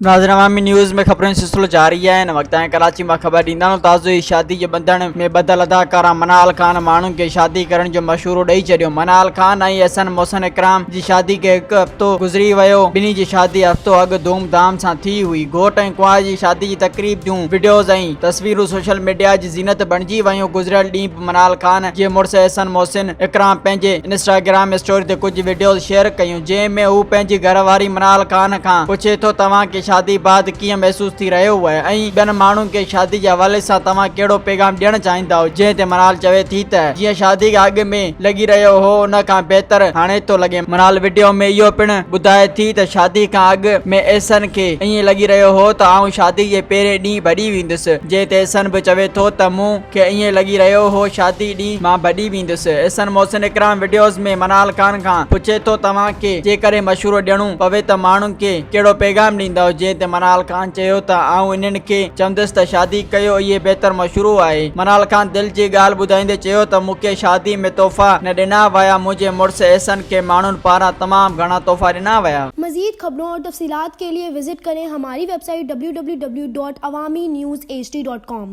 नाज़रीन अवामी न्यूज़ में खबरों सिलसिलो जारी है। वक्त कराची में खबर ॾींदा ताज़ो शादी के बंधन में बदल अदाकारा मनाल खान माण्हुनि खे शादी करण जो मशवरो ॾेई छॾियो। मनाल खान ऐं हसन मोहसिन इकराम जी शादी के हिकु हफ़्तो गुज़री वियो। ॿिन्ही जी शादी हफ़्तो अॻु धूमधाम सां थी हुई। घोट ऐं कुंवार जी शादी जी तक़रीब जूं वीडियोज़ ऐं तस्वीरूं सोशल मीडिया जी ज़ीनत बणिजी वियूं। गुज़िरियल ॾींहुं मनाल खान जे मुड़ुस हसन मोहसिन इकराम पंहिंजे इंस्टाग्राम स्टोरी ते कुझु वीडियोज़ शेयर कयूं, जंहिं में हू पंहिंजी घरवारी मनाल खान खां पुछे थो तव्हां खे शादी बाद कीअं महसूस थी रहियो आहे ऐं ॿियनि माण्हुनि खे शादी जे हवाले सां तव्हां कहिड़ो पैगाम ॾियणु चाहींदा हो। जंहिं ते मनाल चवे थी त जीअं शादी खां अॻु में लॻी रहियो हो उन खां बहितर हाणे थो लॻे। मनाल वीडियो में इहो पिणु ॿुधाए थी त शादी खां अॻु में एहसन खे ईअं लॻी रहियो हो त आउं शादी जे पहिरें ॾींहुं भॼी वेंदुसि, जंहिं ते एहसन बि चवे थो त मूंखे ईअं लॻी रहियो हो शादी ॾींहुं मां भॼी वेंदुसि। एहसन मोहसिन इकराम वीडियोज़ में मनाल खान खां पुछे थो तव्हां खे जेकॾहिं मशवरो ॾियणो पवे त माण्हुनि खे कहिड़ो पैगाम ॾींदा। जंहिं ते मनाल खान चयो त आउं इन्हनि खे चवंदुसि त शादी कयो, इहे बहितर मशवरो आहे। मनाल खान दिल जी ॻाल्हि ॿुधाईंदे चयो त मूंखे शादी में तोहफ़ा न ॾिना विया, मुंहिंजे मुड़ुस एहसन खे माण्हुनि पारां तमामु घणा तोहफ़ा ॾिना विया। मज़ीद खबरों और तफसीलात के लिए विजिट करें हमारी वेबसाइट www.awamiNewsHD.com।